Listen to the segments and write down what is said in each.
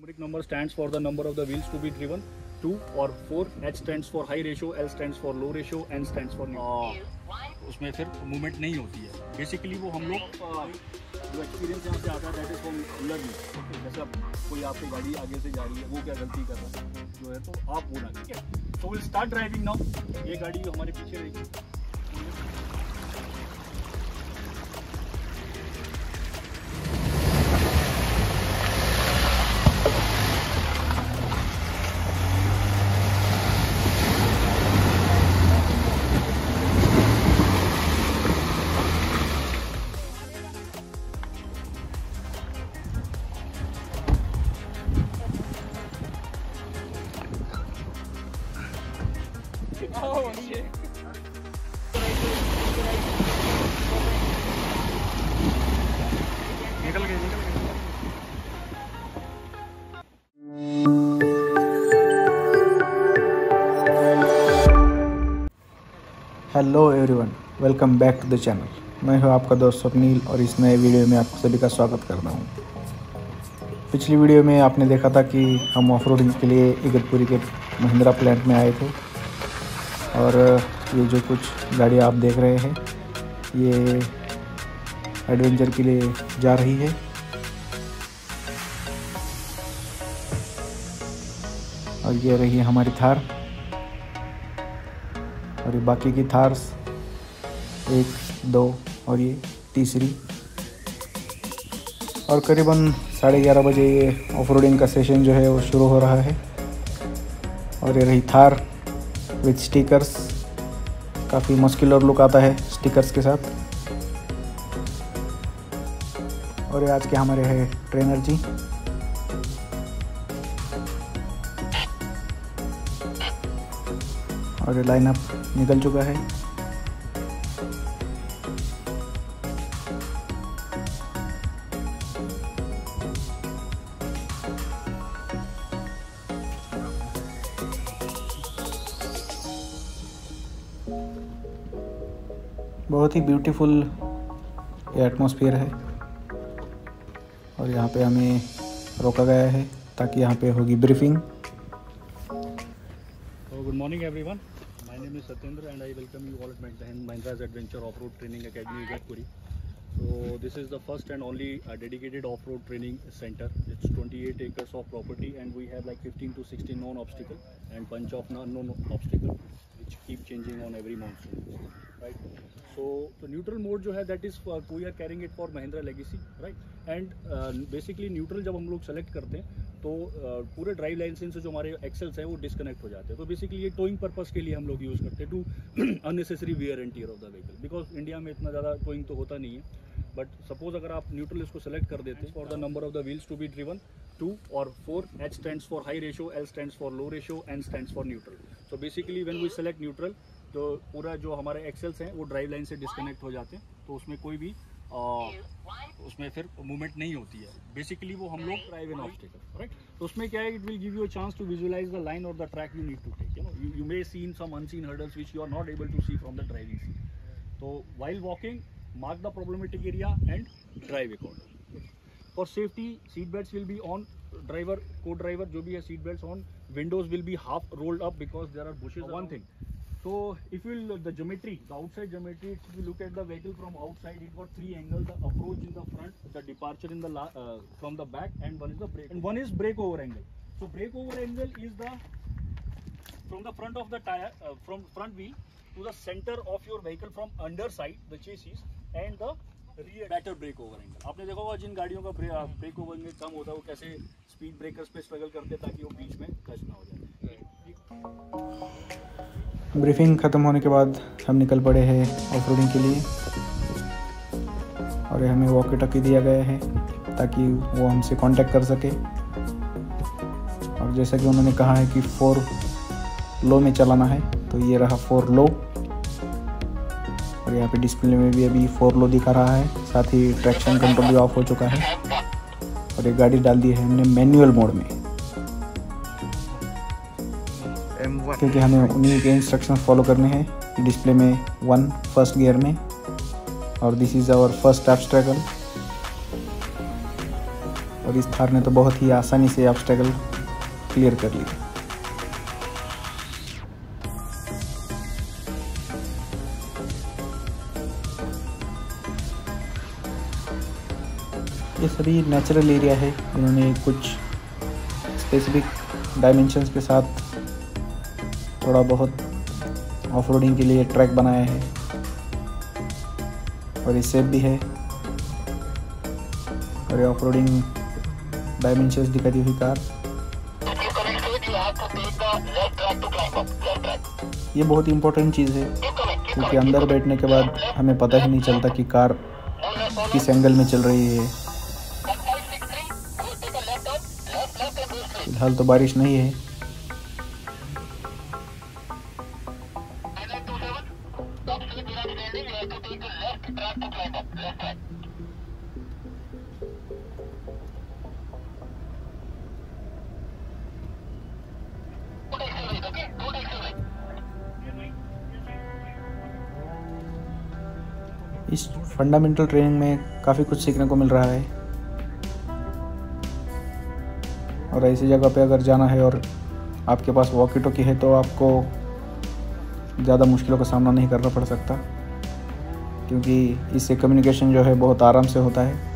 Numeric number stands for the number of the wheels to be driven. 2 or 4. H stands for high ratio, L stands for low ratio, N stands for neutral. उसमें फिर movement नहीं होती है. Basically वो हम लोग जो experience यहाँ से आता है दैट इज फ्रॉम लर्निंग. जैसे अब कोई आपकी गाड़ी आगे से जा रही है, वो क्या गलती कर रहा है जो है, तो आप वो ना, ठीक है. So will start driving now. ये गाड़ी हमारे पीछे रहेगी. Oh shit. निकल गए. Hello everyone, welcome back to the channel. मैं हूं आपका दोस्त स्वप्नील और इस नए वीडियो में आप सभी का स्वागत करता हूं. पिछली वीडियो में आपने देखा था कि हम ऑफ रोडिंग के लिए इगतपुरी के महिंद्रा प्लांट में आए थे और ये जो कुछ गाड़ियाँ आप देख रहे हैं ये एडवेंचर के लिए जा रही है. और ये रही है हमारी थार और ये बाकी की थार्स 1, 2 और ये तीसरी. और करीबन 11:30 बजे ये ऑफ रोडिंग का सेशन जो है वो शुरू हो रहा है. और ये रही थार विथ स्टिकर्स. काफ़ी मस्कुलर लुक आता है स्टिकर्स के साथ. और ये आज के हमारे हैं ट्रेनर जी. और ये लाइनअप निकल चुका है. बहुत ही ब्यूटीफुल एटमॉस्फेयर है और यहाँ पे हमें रोका गया है ताकि यहाँ पे होगी briefing. Good morning everyone. My name is Satyendra and I welcome you all at Mahindra's adventure off road training academy Igatpuri. So this is the first and only dedicated off-road training center. It's 28 acres of property and we have like 15 to 16 known obstacle and bunch of unknown obstacle which keep changing on every monsoon, right? So the neutral mode जो है that is we are carrying it for Mahindra Legacy, right? And basically neutral जब हम लोग select करते हैं तो पूरे drive licence से जो हमारे एक्सेल्स हैं वो डिस्कनेक्ट हो जाते हैं. तो बेसिकली ये टोइंग पर्पस के लिए हम लोग यूज़ करते हैं to unnecessary wear and tear of the vehicle. Because India में इतना ज़्यादा टोइंग तो होता नहीं है. बट सपोज अगर आप न्यूट्रल इसको सेलेक्ट कर देते हैं for the number of the wheels to be driven 2 और 4. H stands for high ratio, L stands for low ratio, N stands for neutral. So basically when we select neutral तो पूरा जो हमारे एक्सेल्स हैं वो ड्राइव लाइन से disconnect हो जाते हैं. तो उसमें कोई भी उसमें फिर मूवमेंट नहीं होती है. बेसिकली वो हम लोग ड्राइव इन ऑब्स्टिकल, राइट. तो उसमें क्या है, it will give you a chance to visualise the line और the track you need to take. You may seen some unseen hurdles which you are not able to see from the driving seat. तो while walking mark the problematic area and drive accordingly. For safety seat belts will be on. Driver को driver जो भी है seat belts on. Windows will be half rolled up because there are bushes. One thing, so if you look the geometry, the outside geometry, if you look at the vehicle from outside, it got 3 angles: the approach in the front, the departure in the from the back, and one is the brake, and one is brake over angle. So brake over angle is the from the front of the tire, from front wheel to the center of your vehicle from underside the chassis, and the rear better brake over angle. आपने देखा होगा जिन गाड़ियों का break over angle कम होता है वो कैसे speed breakers पे स्ट्रगल करते हैं ताकि वो बीच में टच ना हो जाए. ब्रीफिंग ख़त्म होने के बाद हम निकल पड़े हैं ऑफ रोडिंग के लिए. और हमें वॉकी टॉकी दिया गया है ताकि वो हमसे कांटेक्ट कर सके. और जैसा कि उन्होंने कहा है कि 4 लो में चलाना है, तो ये रहा 4 लो. और यहाँ पे डिस्प्ले में भी अभी 4 लो दिखा रहा है. साथ ही ट्रैक्शन कंट्रोल भी ऑफ हो चुका है. और ये गाड़ी डाल दी है हमने मैनुअल मोड में क्योंकि हमें उन्हीं के इंस्ट्रक्शन फॉलो करने हैं. डिस्प्ले में 1 फर्स्ट गियर में. और this is our first obstacle. और इस थार ने तो बहुत ही आसानी से ऑब्स्टेकल क्लियर कर लिया। ये सभी नेचुरल एरिया है, इन्होंने कुछ स्पेसिफिक डायमेंशंस के साथ थोड़ा बहुत ऑफ रोडिंग के लिए ट्रैक बनाया है और ये सेफ भी है। और ये ऑफ रोडिंग डायमेंशंस दिखाती हुई कार, ये बहुत इम्पोर्टेंट चीज़ है क्योंकि अंदर बैठने के बाद हमें पता ही नहीं चलता कि कार किस एंगल में चल रही है। फिलहाल तो बारिश नहीं है। इस फंडामेंटल ट्रेनिंग में काफ़ी कुछ सीखने को मिल रहा है और ऐसी जगह पे अगर जाना है और आपके पास वॉकी टॉकी है तो आपको ज़्यादा मुश्किलों का सामना नहीं करना पड़ सकता, क्योंकि इससे कम्युनिकेशन जो है बहुत आराम से होता है।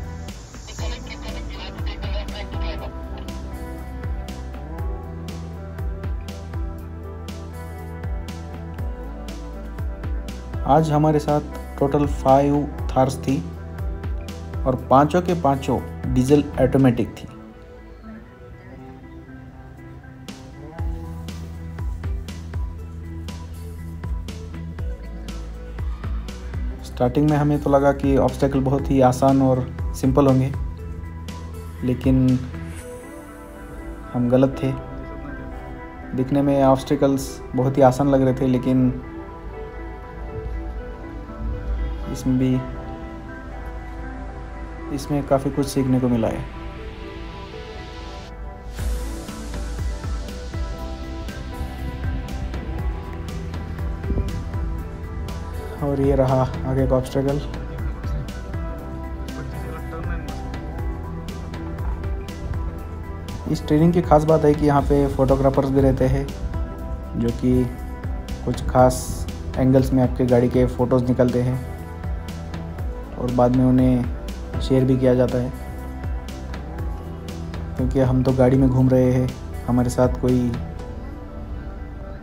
आज हमारे साथ टोटल 5 थार्स थी और पांचों के पांचों डीजल ऑटोमेटिक थी। स्टार्टिंग में हमें तो लगा कि ऑब्स्टेकल बहुत ही आसान और सिंपल होंगे, लेकिन हम गलत थे। दिखने में ऑब्स्टेकल्स बहुत ही आसान लग रहे थे, लेकिन इसमें काफ़ी कुछ सीखने को मिला है। और ये रहा आगे का ऑब्स्टेकल। इस ट्रेनिंग की खास बात है कि यहाँ पे फोटोग्राफर्स भी रहते हैं, जो कि कुछ खास एंगल्स में आपके गाड़ी के फ़ोटोज़ निकलते हैं और बाद में उन्हें शेयर भी किया जाता है। क्योंकि हम तो गाड़ी में घूम रहे हैं, हमारे साथ कोई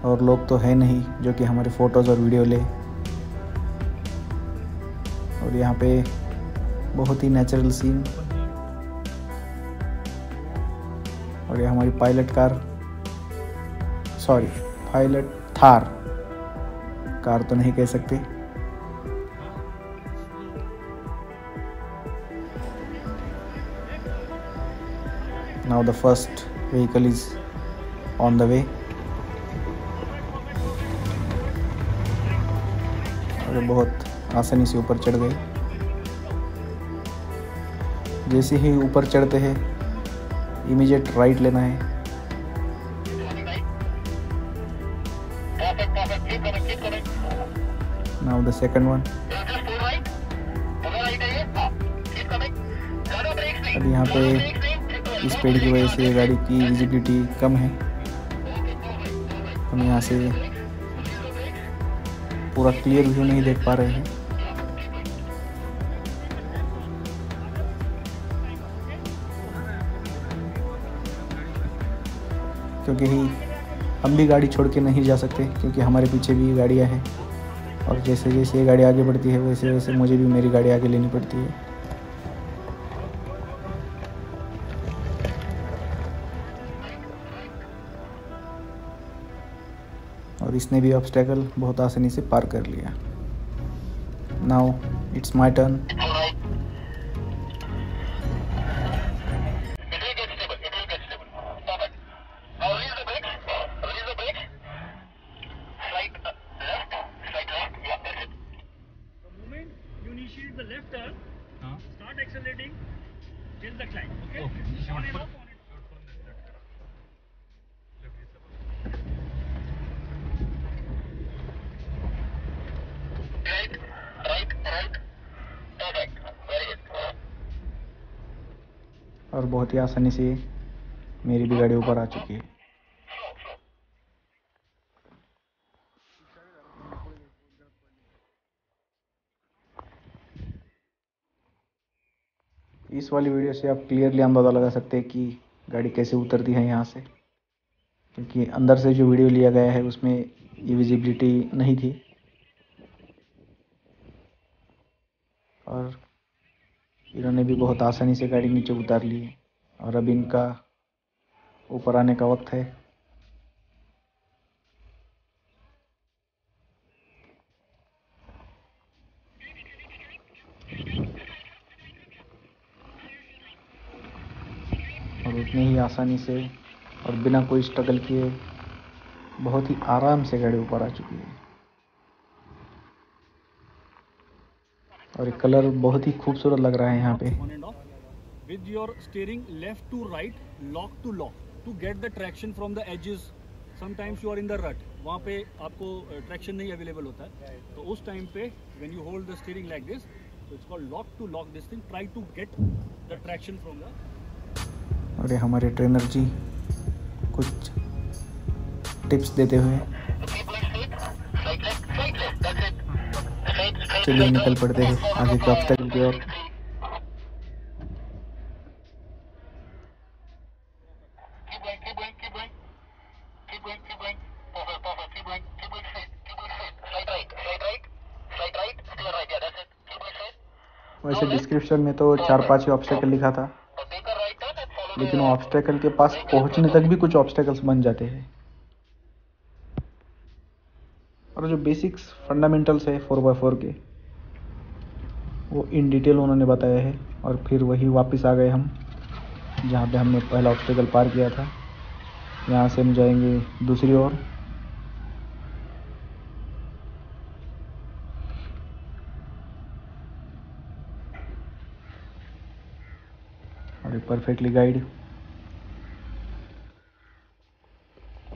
और लोग तो है नहीं जो कि हमारे फ़ोटोज़ और वीडियो ले। और यहाँ पे बहुत ही नेचुरल सीन। और ये हमारी पायलट थार कार तो नहीं कह सकते। Now the first vehicle is on the way. और बहुत आसानी से ऊपर चढ़ गए। जैसे ही ऊपर चढ़ते हैं इमीडिएट राइट लेना है। Now the second one. अब यहाँ पे इस पेड़ की वजह से गाड़ी की विजिबिलिटी कम है, हम यहाँ से पूरा क्लियर व्यू नहीं देख पा रहे हैं। क्योंकि हम भी गाड़ी छोड़ के नहीं जा सकते, क्योंकि हमारे पीछे भी गाड़ियाँ हैं और जैसे जैसे ये गाड़ी आगे बढ़ती है वैसे वैसे मुझे भी मेरी गाड़ी आगे लेनी पड़ती है। और इसने भी ऑब्स्टेकल बहुत आसानी से पार कर लिया। Now it's my turn. The left turn, start accelerating till the climb. Okay. On and off, on and off. Right, perfect. और बहुत ही आसानी से मेरी भी गाड़ी ऊपर आ चुकी है। इस वाली वीडियो से आप क्लियरली अंदाज़ा लगा सकते हैं कि गाड़ी कैसे उतरती है यहाँ से, क्योंकि अंदर से जो वीडियो लिया गया है उसमें ये विजिबिलिटी नहीं थी और इन्होंने भी बहुत आसानी से गाड़ी नीचे उतार ली है। और अब इनका ऊपर आने का वक्त है। और उतनी ही आसानी से और बिना कोई स्ट्रगल किए बहुत ही आराम से गाड़ी ऊपर आ चुकी है। और ये कलर बहुत ही खूबसूरत लग रहा है यहाँ पे। With your steering left to right, lock to lock, to get the traction from the edges. Sometimes you are in the rut, वहाँ पे आपको traction नहीं available होता है, तो उस टाइम पे when you hold the steering like this, so it's called lock to lock this thing. Try to get the traction from the. और ये हमारे ट्रेनर जी कुछ टिप्स देते हुए चलिए निकल पड़ते हैं आगे के ऑब्स्टेकल की ओर। वैसे डिस्क्रिप्शन में तो 4-5 ही ऑब्स्टेकल लिखा था, लेकिन वो ऑब्स्टेकल के पास पहुंचने तक भी कुछ ऑब्स्टेकल्स बन जाते हैं। और जो बेसिक्स फंडामेंटल्स है 4x4 के, वो इन डिटेल उन्होंने बताया है। और फिर वही वापस आ गए हम जहाँ पे हमने पहला ऑब्स्टेकल पार किया था। यहाँ से हम जाएंगे दूसरी ओर। और परफेक्टली गाइड।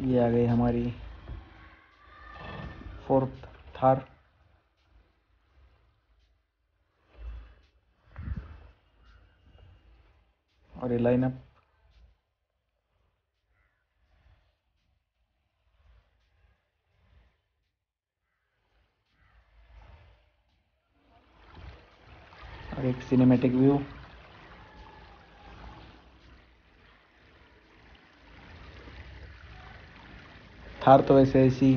ये आ गई हमारी 4th थार। और ये लाइनअप और एक सिनेमैटिक व्यू। थार तो वैसे ऐसी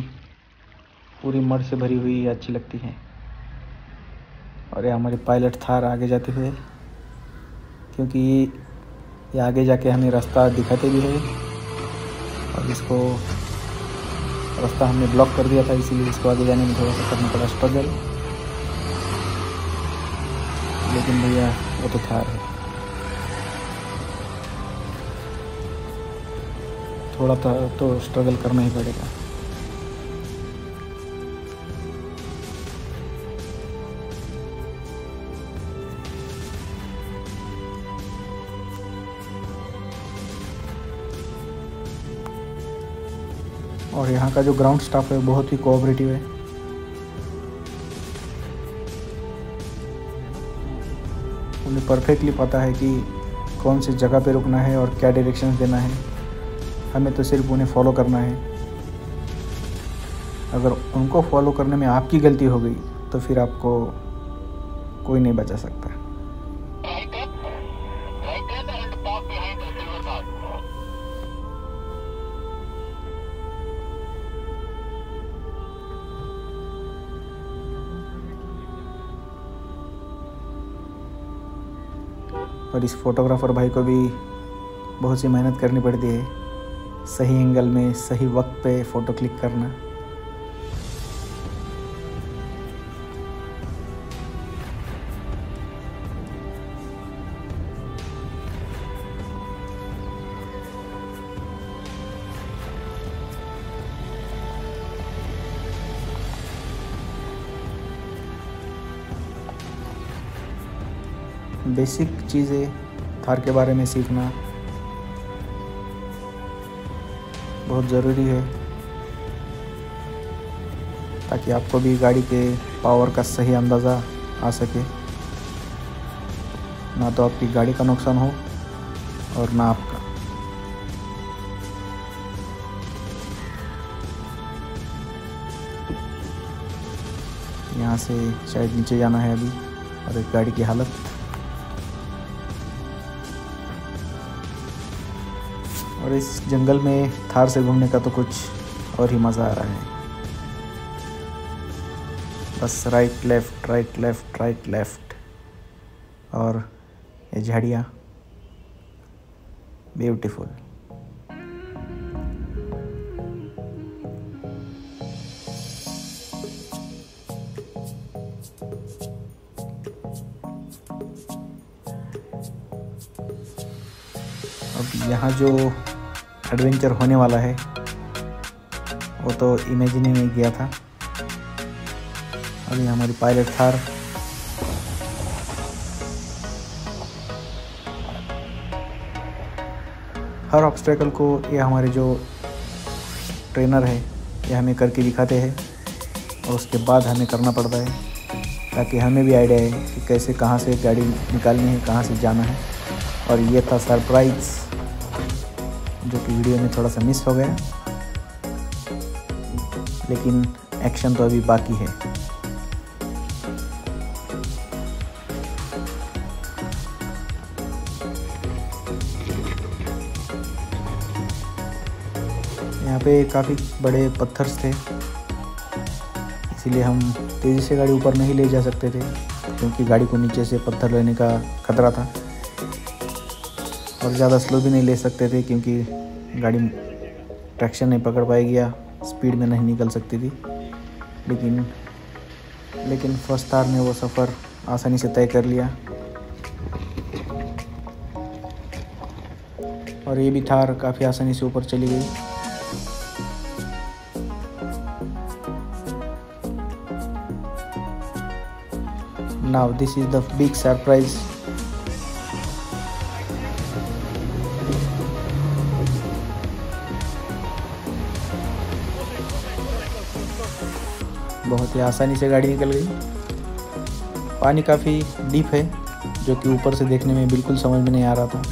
पूरी मड से भरी हुई अच्छी लगती है। और ये हमारे पायलट थार आगे जाते हुए, क्योंकि ये आगे जाके हमें रास्ता दिखाते भी है और इसको रास्ता हमने ब्लॉक कर दिया था, इसीलिए इसको आगे जाने में थोड़ा सा करना पड़ा स्ट्रगल। लेकिन भैया वो तो थार है, थोड़ा तो स्ट्रगल करना ही पड़ेगा। और यहाँ का जो ग्राउंड स्टाफ है बहुत ही कोऑपरेटिव है। उन्हें परफेक्टली पता है कि कौन सी जगह पे रुकना है और क्या डायरेक्शंस देना है। हमें तो सिर्फ उन्हें फॉलो करना है। अगर उनको फॉलो करने में आपकी गलती हो गई तो फिर आपको कोई नहीं बचा सकता। और इस फोटोग्राफर भाई को भी बहुत सी मेहनत करनी पड़ती है, सही एंगल में सही वक्त पे फ़ोटो क्लिक करना। बेसिक चीज़ें थार के बारे में सीखना बहुत ज़रूरी है, ताकि आपको भी गाड़ी के पावर का सही अंदाज़ा आ सके। ना तो आपकी गाड़ी का नुकसान हो और नाप का। यहाँ से शायद नीचे जाना है अभी, और एक गाड़ी की हालत। और इस जंगल में थार से घूमने का तो कुछ और ही मज़ा आ रहा है। बस right left right left right left, और ये झाड़ियाँ ब्यूटीफुल। अब यहाँ जो एडवेंचर होने वाला है वो तो इमेजिनिंग में गया था। अभी हमारी पायलट थार हर ऑब्स्टेकल को ये हमारे जो ट्रेनर है ये हमें करके दिखाते हैं, और उसके बाद हमें करना पड़ता है, ताकि हमें भी आइडिया है कि कैसे कहाँ से गाड़ी निकालनी है, कहाँ से जाना है। और ये था सरप्राइज़ जो कि वीडियो में थोड़ा सा मिस हो गया, लेकिन एक्शन तो अभी बाकी है। यहाँ पे काफ़ी बड़े पत्थर थे, इसीलिए हम तेज़ी से गाड़ी ऊपर नहीं ले जा सकते थे, क्योंकि गाड़ी को नीचे से पत्थर लेने का खतरा था। और ज़्यादा स्लो भी नहीं ले सकते थे, क्योंकि गाड़ी ट्रैक्शन नहीं पकड़ पाएगी या स्पीड में नहीं निकल सकती थी। लेकिन फर्स्ट थार ने वो सफ़र आसानी से तय कर लिया। और ये भी थार काफ़ी आसानी से ऊपर चली गई। Now this is the big surprise. बहुत ही आसानी से गाड़ी निकल गई। पानी काफ़ी डीप है, जो कि ऊपर से देखने में बिल्कुल समझ में नहीं आ रहा था,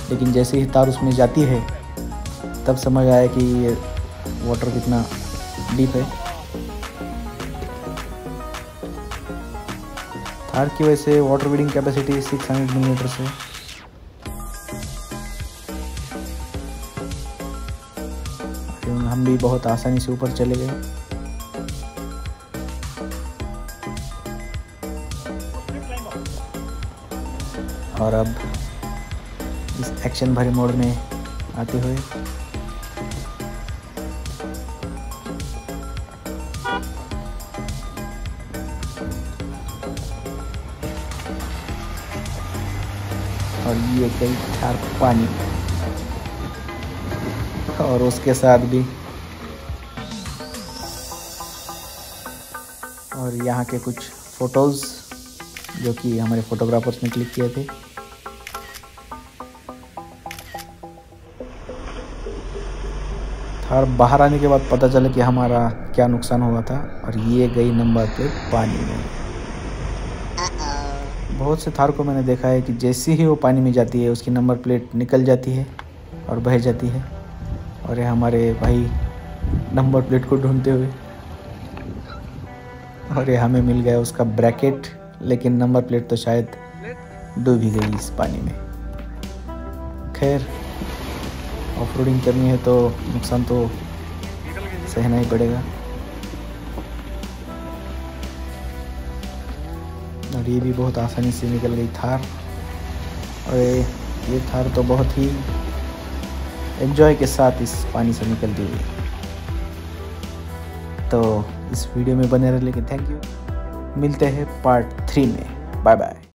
लेकिन जैसे ही तार उसमें जाती है तब समझ आया कि ये वाटर कितना डीप है। थार की वजह से वाटर वीडिंग कैपेसिटी 600 मिलीमीटर है। हम भी बहुत आसानी से ऊपर चले गए। और अब इस एक्शन भरे मोड में आते हुए और ये गई थार पानी, और उसके साथ भी और यहाँ के कुछ फ़ोटोज़ जो कि हमारे फोटोग्राफर्स ने क्लिक किए थे। थार बाहर आने के बाद पता चला कि हमारा क्या नुकसान हुआ था, और ये गई नंबर प्लेट पानी में। बहुत से थार को मैंने देखा है कि जैसे ही वो पानी में जाती है उसकी नंबर प्लेट निकल जाती है और बह जाती है। और ये हमारे भाई नंबर प्लेट को ढूंढते हुए, और ये हमें मिल गया उसका ब्रैकेट, लेकिन नंबर प्लेट तो शायद डूब ही गई इस पानी में। खैर, ऑफ रोडिंग करनी है तो नुकसान तो सहना ही पड़ेगा। और ये भी बहुत आसानी से निकल गई थार। और ये थार तो बहुत ही एंजॉय के साथ इस पानी से निकलती हुई। तो इस वीडियो में बने रहने के लिए थैंक यू। मिलते हैं पार्ट 3 में। Bye bye.